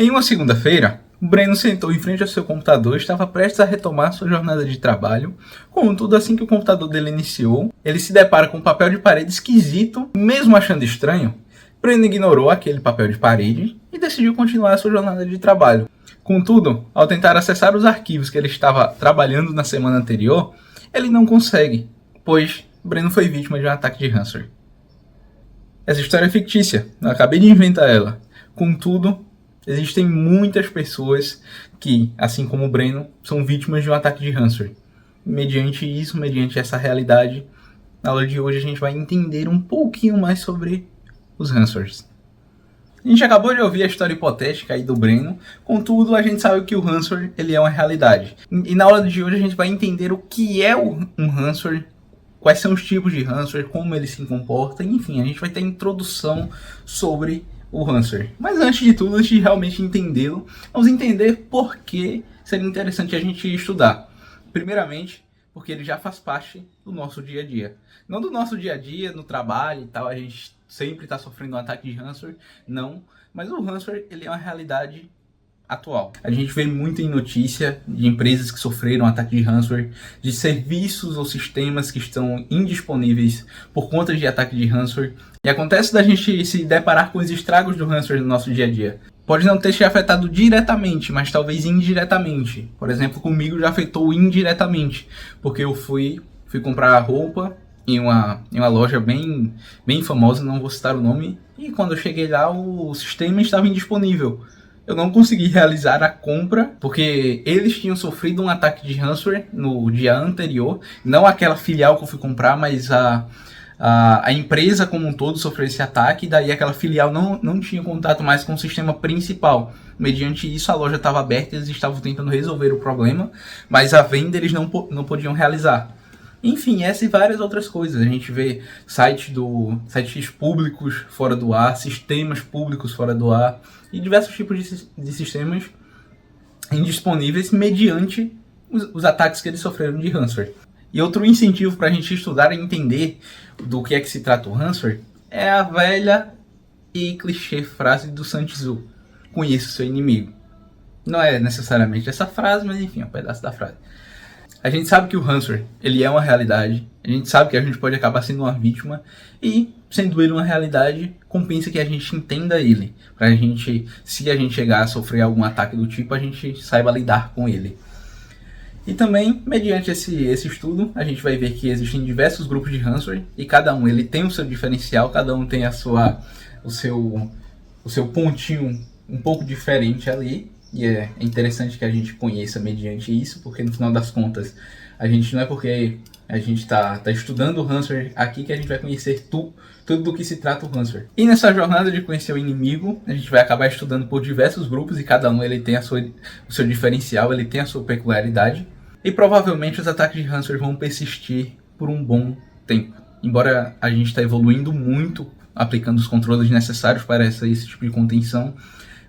Em uma segunda-feira, Breno sentou em frente ao seu computador e estava prestes a retomar sua jornada de trabalho. Contudo, assim que o computador dele iniciou, ele se depara com um papel de parede esquisito. Mesmo achando estranho, Breno ignorou aquele papel de parede e decidiu continuar sua jornada de trabalho. Contudo, ao tentar acessar os arquivos que ele estava trabalhando na semana anterior, ele não consegue, pois Breno foi vítima de um ataque de ransomware. Essa história é fictícia, eu acabei de inventar ela. Contudo, existem muitas pessoas que, assim como o Breno, são vítimas de um ataque de ransomware. Mediante essa realidade, na aula de hoje a gente vai entender um pouquinho mais sobre os ransomwares. A gente acabou de ouvir a história hipotética aí do Breno, contudo a gente sabe que o ransomware ele é uma realidade. E na aula de hoje a gente vai entender o que é um ransomware, quais são os tipos de ransomware, como ele se comporta, enfim, a gente vai ter introdução sobre o ransomware. Mas antes de tudo, antes de realmente entendê-lo, vamos entender por que seria interessante a gente estudar. Primeiramente, porque ele já faz parte do nosso dia a dia. Não do nosso dia a dia, no trabalho e tal, a gente sempre está sofrendo um ataque de ransomware, não. Mas o ransomware, ele é uma realidade atual. A gente vê muito em notícia de empresas que sofreram ataque de ransomware, de serviços ou sistemas que estão indisponíveis por conta de ataque de ransomware. E acontece da gente se deparar com os estragos do ransomware no nosso dia a dia. Pode não ter te afetado diretamente, mas talvez indiretamente. Por exemplo, comigo já afetou indiretamente, porque eu fui comprar roupa em uma loja bem famosa, não vou citar o nome, e quando eu cheguei lá o sistema estava indisponível. Eu não consegui realizar a compra porque eles tinham sofrido um ataque de ransomware no dia anterior. Não aquela filial que eu fui comprar, mas a empresa como um todo sofreu esse ataque. E daí aquela filial não tinha contato mais com o sistema principal. Mediante isso, a loja estava aberta e eles estavam tentando resolver o problema, mas a venda eles não podiam realizar. Enfim, essa e várias outras coisas. A gente vê sites públicos fora do ar, sistemas públicos fora do ar e diversos tipos de sistemas indisponíveis mediante os ataques que eles sofreram de ransomware. E outro incentivo para a gente estudar e entender do que é que se trata o ransomware é a velha e clichê frase do Sun Tzu: conheça o seu inimigo. Não é necessariamente essa frase, mas enfim, é um pedaço da frase. A gente sabe que o ransomware, ele é uma realidade, a gente sabe que a gente pode acabar sendo uma vítima e, sendo ele uma realidade, compensa que a gente entenda ele, para a gente, se a gente chegar a sofrer algum ataque do tipo, a gente saiba lidar com ele. E também, mediante esse estudo, a gente vai ver que existem diversos grupos de ransomware e cada um ele tem o seu diferencial, cada um tem o seu pontinho um pouco diferente ali. E é interessante que a gente conheça mediante isso, porque no final das contas, a gente não é porque a gente está estudando o ransomware aqui que a gente vai conhecer tudo do que se trata o ransomware. E nessa jornada de conhecer o inimigo, a gente vai acabar estudando por diversos grupos e cada um ele tem o seu diferencial, ele tem a sua peculiaridade. E provavelmente os ataques de ransomware vão persistir por um bom tempo. Embora a gente está evoluindo muito, aplicando os controles necessários para esse tipo de contenção,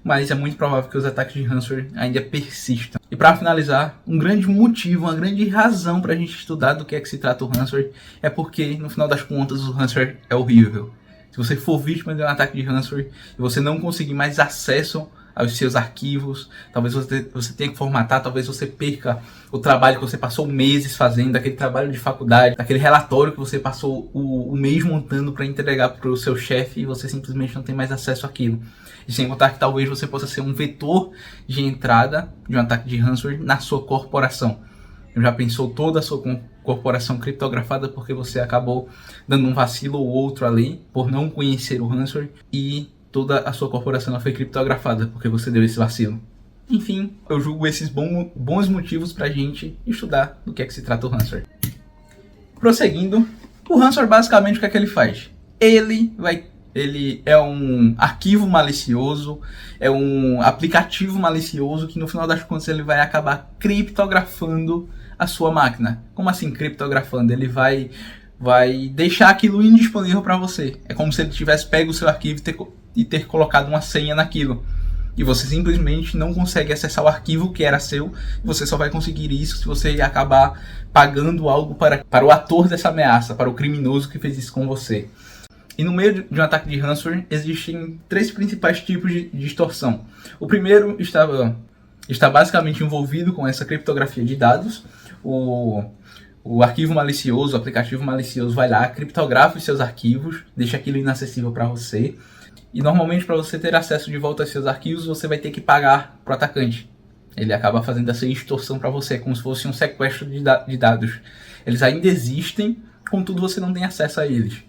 mas é muito provável que os ataques de ransomware ainda persistam. E para finalizar, um grande motivo, uma grande razão para a gente estudar do que é que se trata o ransomware é porque, no final das contas, o ransomware é horrível. Se você for vítima de um ataque de ransomware e você não conseguir mais acesso aos seus arquivos, talvez você tenha que formatar, talvez você perca o trabalho que você passou meses fazendo, aquele trabalho de faculdade, aquele relatório que você passou o mês montando para entregar para o seu chefe e você simplesmente não tem mais acesso àquilo. E sem contar que talvez você possa ser um vetor de entrada de um ataque de ransomware na sua corporação. Já pensou toda a sua corporação criptografada porque você acabou dando um vacilo ou outro ali por não conhecer o ransomware e toda a sua corporação foi criptografada porque você deu esse vacilo. Enfim, eu julgo esses bons motivos para a gente estudar do que é que se trata o ransomware. Prosseguindo, o ransomware basicamente o que é que ele faz? Ele é um arquivo malicioso, é um aplicativo malicioso que no final das contas ele vai acabar criptografando a sua máquina. Como assim criptografando? Ele vai deixar aquilo indisponível para você. É como se ele tivesse pego o seu arquivo e ter colocado uma senha naquilo. E você simplesmente não consegue acessar o arquivo que era seu. Você só vai conseguir isso se você acabar pagando algo para o ator dessa ameaça, para o criminoso que fez isso com você. E no meio de um ataque de ransomware existem 3 principais tipos de extorsão. O primeiro está basicamente envolvido com essa criptografia de dados. O arquivo malicioso, o aplicativo malicioso vai lá, criptografa os seus arquivos, deixa aquilo inacessível para você. E normalmente para você ter acesso de volta aos seus arquivos, você vai ter que pagar para o atacante. Ele acaba fazendo essa extorsão para você, como se fosse um sequestro de dados. Eles ainda existem, contudo você não tem acesso a eles.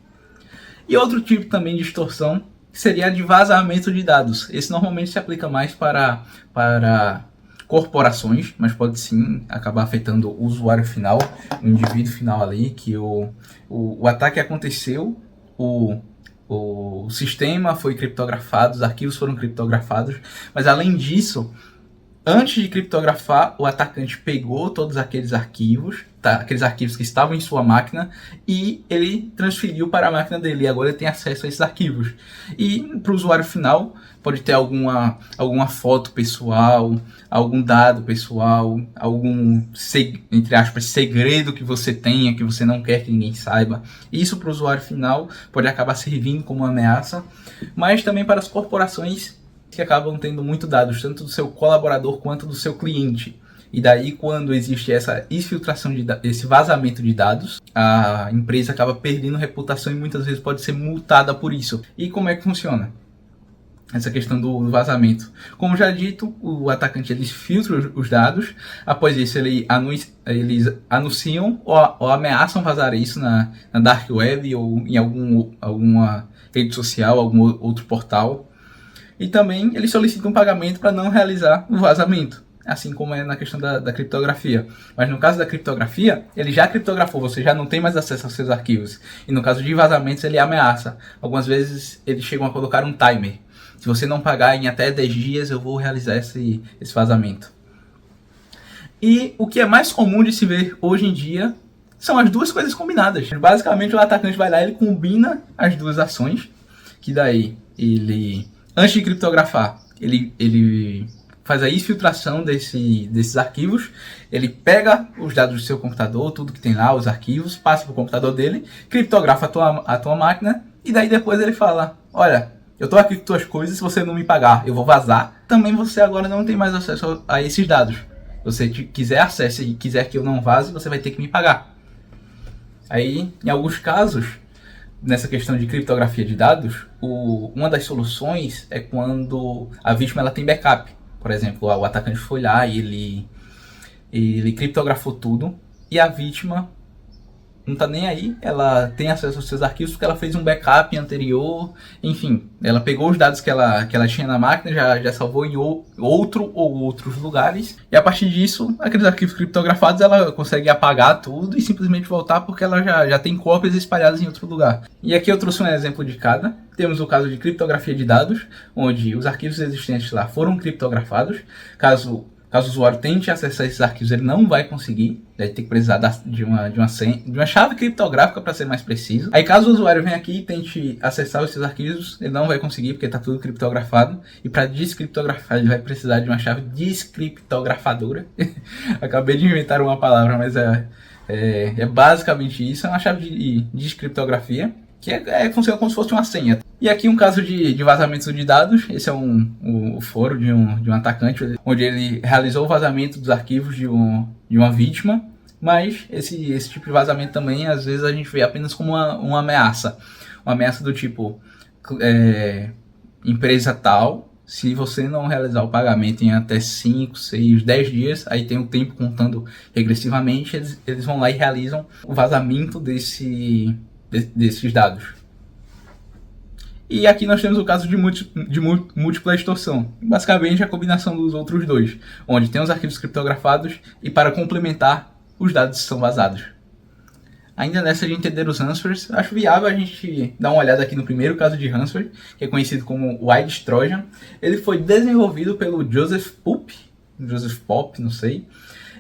E outro tipo também de extorsão seria a de vazamento de dados. Esse normalmente se aplica mais para corporações, mas pode sim acabar afetando o usuário final, o indivíduo final ali, que o ataque aconteceu, o sistema foi criptografado, os arquivos foram criptografados, mas além disso, antes de criptografar, o atacante pegou todos aqueles arquivos, aqueles arquivos que estavam em sua máquina, e ele transferiu para a máquina dele. E agora ele tem acesso a esses arquivos. E para o usuário final, pode ter alguma foto pessoal, algum dado pessoal, algum, entre aspas, segredo que você tenha, que você não quer que ninguém saiba. Isso para o usuário final pode acabar servindo como uma ameaça, mas também para as corporações que acabam tendo muito dados, tanto do seu colaborador quanto do seu cliente. E daí, quando existe essa exfiltração, esse vazamento de dados, a empresa acaba perdendo reputação e muitas vezes pode ser multada por isso. E como é que funciona essa questão do vazamento? Como já dito, o atacante ele filtra os dados. Após isso, eles anunciam ou ameaçam vazar isso na Dark Web ou em alguma rede social, algum outro portal. E também eles solicitam um pagamento para não realizar o vazamento, assim como é na questão da criptografia. Mas no caso da criptografia, ele já criptografou, você já não tem mais acesso aos seus arquivos. E no caso de vazamentos, ele ameaça. Algumas vezes eles chegam a colocar um timer. Se você não pagar em até 10 dias, eu vou realizar esse vazamento. E o que é mais comum de se ver hoje em dia são as duas coisas combinadas. Basicamente, o atacante vai lá e ele combina as duas ações, que daí ele, antes de criptografar, ele faz a exfiltração desses arquivos, ele pega os dados do seu computador, tudo que tem lá, os arquivos, passa para o computador dele, criptografa a tua máquina, e daí depois ele fala, olha, eu estou aqui com tuas coisas, se você não me pagar, eu vou vazar. Também você agora não tem mais acesso a esses dados. Se você quiser acesso e quiser que eu não vaze, você vai ter que me pagar. Aí, em alguns casos, nessa questão de criptografia de dados, uma das soluções é quando a vítima ela tem backup. Por exemplo, o atacante foi lá e ele criptografou tudo e a vítima não tá nem aí, ela tem acesso aos seus arquivos porque ela fez um backup anterior, enfim, ela pegou os dados que ela tinha na máquina, já salvou em outro ou outros lugares, e a partir disso, aqueles arquivos criptografados, ela consegue apagar tudo e simplesmente voltar porque ela já tem cópias espalhadas em outro lugar. E aqui eu trouxe um exemplo de cada. Temos o caso de criptografia de dados, onde os arquivos existentes lá foram criptografados. Caso o usuário tente acessar esses arquivos, ele não vai conseguir. Vai ter que precisar de uma chave criptográfica para ser mais preciso. Aí caso o usuário venha aqui e tente acessar esses arquivos, ele não vai conseguir porque está tudo criptografado. E para descriptografar ele vai precisar de uma chave descriptografadora. Acabei de inventar uma palavra, mas é basicamente isso. É uma chave de descriptografia que funciona como se fosse uma senha. E aqui um caso de vazamento de dados. Esse é o foro de um atacante, onde ele realizou o vazamento dos arquivos de uma vítima, mas esse tipo de vazamento também, às vezes, a gente vê apenas como uma ameaça. Uma ameaça do tipo, empresa tal, se você não realizar o pagamento em até 5, 6, 10 dias, aí tem o tempo contando regressivamente, eles vão lá e realizam o vazamento desses dados. E aqui nós temos o caso de múltipla extorsão, basicamente a combinação dos outros dois, onde tem os arquivos criptografados e para complementar, os dados são vazados. Ainda nessa de entender os ransomwares, acho viável a gente dar uma olhada aqui no primeiro caso de ransomware, que é conhecido como o Aedes Trojan. Ele foi desenvolvido pelo Joseph Popp, não sei.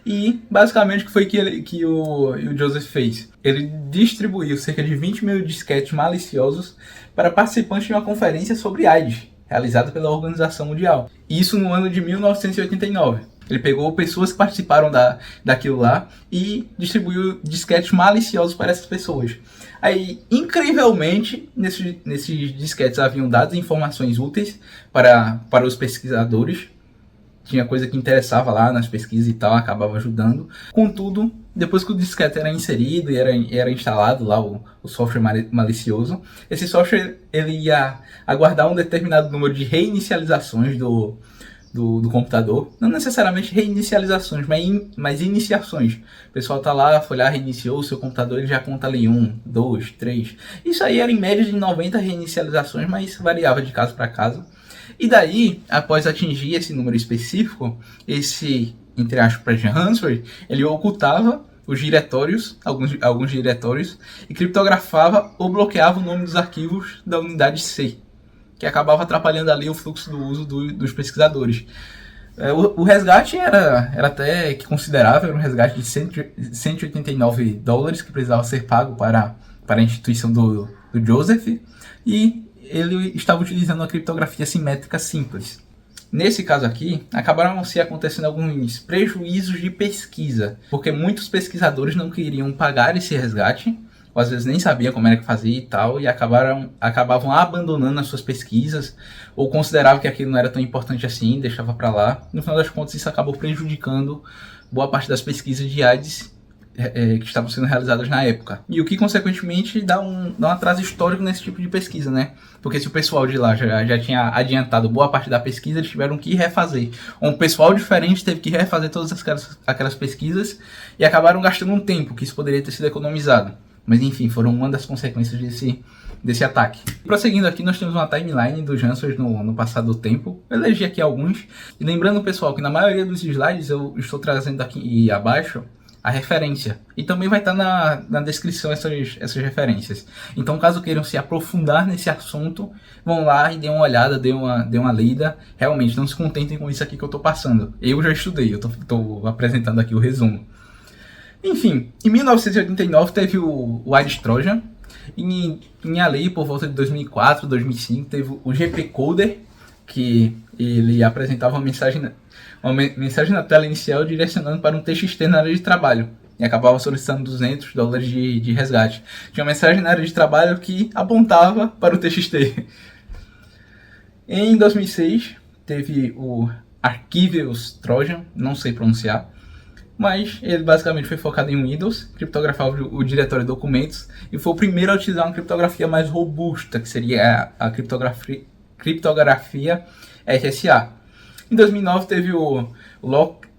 E basicamente o que foi que o Joseph fez? Ele distribuiu cerca de 20 mil disquetes maliciosos para participantes de uma conferência sobre AIDS, realizada pela Organização Mundial. Isso no ano de 1989. Ele pegou pessoas que participaram daquilo lá e distribuiu disquetes maliciosos para essas pessoas. Aí, incrivelmente, nesses disquetes haviam dados e informações úteis para os pesquisadores. Tinha coisa que interessava lá nas pesquisas e tal, acabava ajudando. Contudo, depois que o disquete era inserido e era instalado lá o software malicioso, esse software ele ia aguardar um determinado número de reinicializações do computador. Não necessariamente reinicializações, mas iniciações. O pessoal tá lá, foi lá, reiniciou o seu computador, ele já conta ali 1, 2, 3. Isso aí era em média de 90 reinicializações, mas variava de caso para caso. E daí, após atingir esse número específico, esse, entre aspas, ransomware, ele ocultava os diretórios, alguns diretórios, e criptografava ou bloqueava o nome dos arquivos da unidade C, que acabava atrapalhando ali o fluxo do uso dos pesquisadores. O resgate era até que considerável, era um resgate de $189 que precisava ser pago para a instituição do Joseph, e ele estava utilizando uma criptografia simétrica simples. Nesse caso aqui, acabaram se acontecendo alguns prejuízos de pesquisa, porque muitos pesquisadores não queriam pagar esse resgate, ou às vezes nem sabiam como era que fazia e tal, e acabavam abandonando as suas pesquisas, ou consideravam que aquilo não era tão importante assim, deixava para lá. No final das contas, isso acabou prejudicando boa parte das pesquisas de AIDS que estavam sendo realizadas na época. E o que, consequentemente, dá um atraso histórico nesse tipo de pesquisa, né? Porque se o pessoal de lá já tinha adiantado boa parte da pesquisa, eles tiveram que refazer. Um pessoal diferente teve que refazer todas aquelas pesquisas e acabaram gastando um tempo, que isso poderia ter sido economizado. Mas enfim, foram uma das consequências desse ataque. Prosseguindo aqui, nós temos uma timeline dos ransomwares no passado do tempo. Eu elegi aqui alguns. E lembrando, pessoal, que na maioria dos slides eu estou trazendo aqui abaixo a referência. E também vai estar na descrição essas referências. Então, caso queiram se aprofundar nesse assunto, vão lá e dêem uma olhada, dêem uma lida. Realmente, não se contentem com isso aqui que eu estou passando. Eu já estudei, eu estou apresentando aqui o resumo. Enfim, em 1989 teve o Aedes Trojan. Em ali, por volta de 2004, 2005, teve o GP Coder, que ele apresentava uma mensagem na tela inicial direcionando para um TXT na área de trabalho e acabava solicitando $200 de resgate. Tinha uma mensagem na área de trabalho que apontava para o TXT. Em 2006 teve o Archiveus Trojan, não sei pronunciar, mas ele basicamente foi focado em Windows, criptografava o diretório de documentos e foi o primeiro a utilizar uma criptografia mais robusta, que seria a criptografia RSA. Em 2009 teve o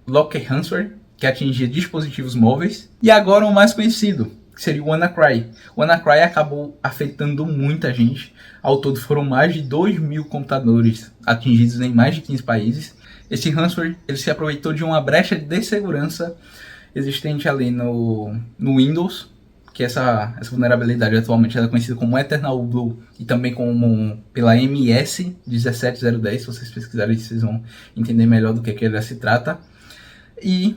Locker Ransomware, que atingia dispositivos móveis. E agora o mais conhecido, que seria o WannaCry. O WannaCry acabou afetando muita gente. Ao todo foram mais de 2.000 computadores atingidos em mais de 15 países. Esse ransomware ele se aproveitou de uma brecha de segurança existente ali no Windows, que essa vulnerabilidade atualmente é conhecida como Eternal Blue e também pela MS 17010. Se vocês pesquisarem, vocês vão entender melhor do que ela se trata. E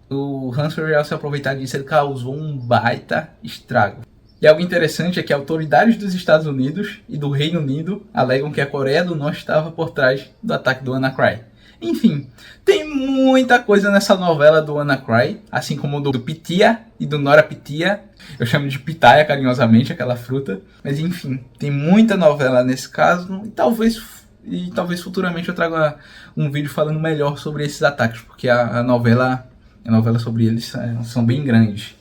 o ransomware, ao se aproveitar disso, ele causou um baita estrago. E algo interessante é que autoridades dos Estados Unidos e do Reino Unido alegam que a Coreia do Norte estava por trás do ataque do WannaCry. Enfim, tem muita coisa nessa novela do WannaCry, assim como do Pitia e do NotPetya. Eu chamo de pitaia carinhosamente, aquela fruta. Mas enfim, tem muita novela nesse caso e talvez futuramente eu traga um vídeo falando melhor sobre esses ataques, porque a novela sobre eles são bem grandes.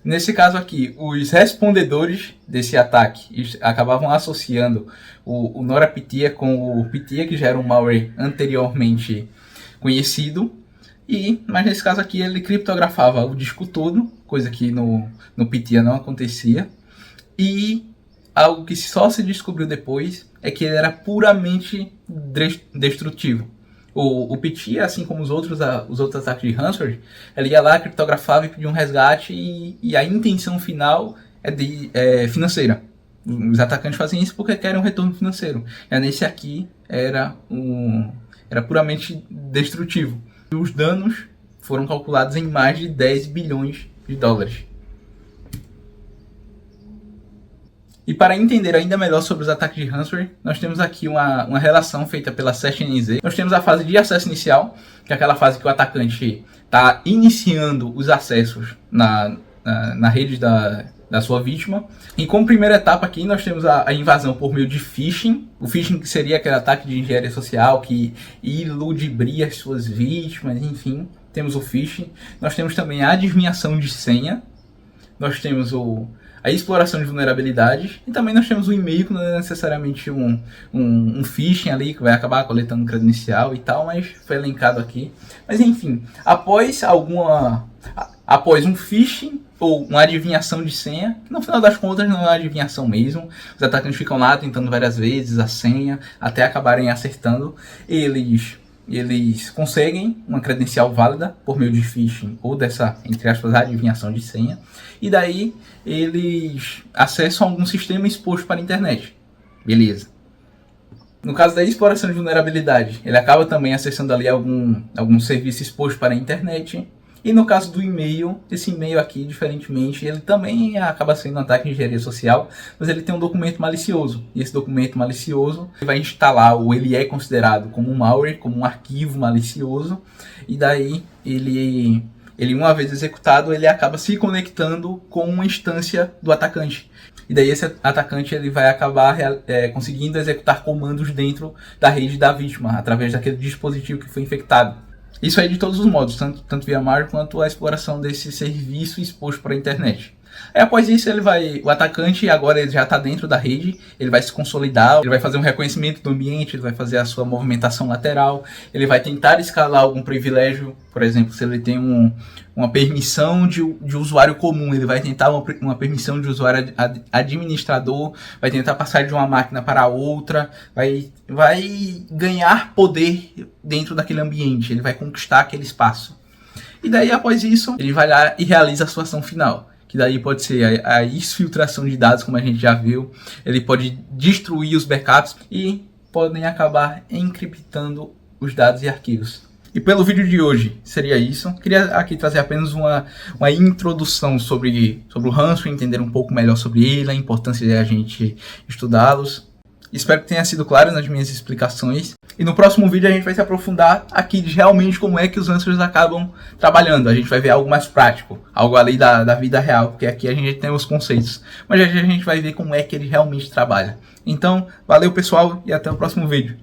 Nesse caso aqui, os respondedores desse ataque acabavam associando o NotPetya com o Pitia, que já era um malware anteriormente conhecido. Mas nesse caso aqui ele criptografava o disco todo, coisa que no Pitia não acontecia. E algo que só se descobriu depois é que ele era puramente destrutivo. O Pitia, assim como os outros ataques de ransomware, ele ia lá, criptografava e pedia um resgate e a intenção final é financeira. Os atacantes fazem isso porque querem um retorno financeiro. E nesse aqui era puramente destrutivo. E os danos foram calculados em mais de $10 bilhões. E para entender ainda melhor sobre os ataques de ransomware, nós temos aqui uma relação feita pela CertNZ. Nós temos a fase de acesso inicial, que é aquela fase que o atacante está iniciando os acessos na rede da sua vítima. E como primeira etapa aqui, nós temos a invasão por meio de phishing. O phishing que seria aquele ataque de engenharia social que iludibria as suas vítimas, enfim. Temos o phishing. Nós temos também a adivinhação de senha. Nós temos a exploração de vulnerabilidades, e também nós temos o e-mail, que não é necessariamente um phishing ali, que vai acabar coletando credencial e tal, mas foi elencado aqui. Mas enfim, após um phishing ou uma adivinhação de senha, que no final das contas não é uma adivinhação mesmo, os atacantes ficam lá tentando várias vezes a senha, até acabarem acertando, eles conseguem uma credencial válida por meio de phishing ou dessa, entre aspas, adivinhação de senha, e daí eles acessam algum sistema exposto para a internet. Beleza. No caso da exploração de vulnerabilidade, ele acaba também acessando ali algum serviço exposto para a internet. E no caso do e-mail, esse e-mail aqui, diferentemente, ele também acaba sendo um ataque de engenharia social, mas ele tem um documento malicioso. E esse documento malicioso vai instalar, ou ele é considerado como um malware, como um arquivo malicioso, e daí ele uma vez executado, ele acaba se conectando com uma instância do atacante. E daí esse atacante ele vai acabar conseguindo executar comandos dentro da rede da vítima, através daquele dispositivo que foi infectado. Isso aí de todos os modos, tanto via malware quanto a exploração desse serviço exposto para a internet. Aí após isso o atacante agora ele já está dentro da rede, ele vai se consolidar, ele vai fazer um reconhecimento do ambiente, ele vai fazer a sua movimentação lateral, ele vai tentar escalar algum privilégio, por exemplo, se ele tem uma permissão de usuário comum, ele vai tentar uma permissão de usuário administrador, vai tentar passar de uma máquina para outra, vai ganhar poder dentro daquele ambiente, ele vai conquistar aquele espaço. E daí após isso, ele vai lá e realiza a sua ação final. Que daí pode ser a exfiltração de dados, como a gente já viu. Ele pode destruir os backups e podem acabar encriptando os dados e arquivos. E pelo vídeo de hoje seria isso. Queria aqui trazer apenas uma introdução sobre o ransomware, entender um pouco melhor sobre ele, a importância de a gente estudá-los. Espero que tenha sido claro nas minhas explicações. E no próximo vídeo a gente vai se aprofundar aqui de realmente como é que os ransomwares acabam trabalhando. A gente vai ver algo mais prático, algo além da vida real, porque aqui a gente tem os conceitos. Mas já a gente vai ver como é que ele realmente trabalha. Então, valeu pessoal e até o próximo vídeo.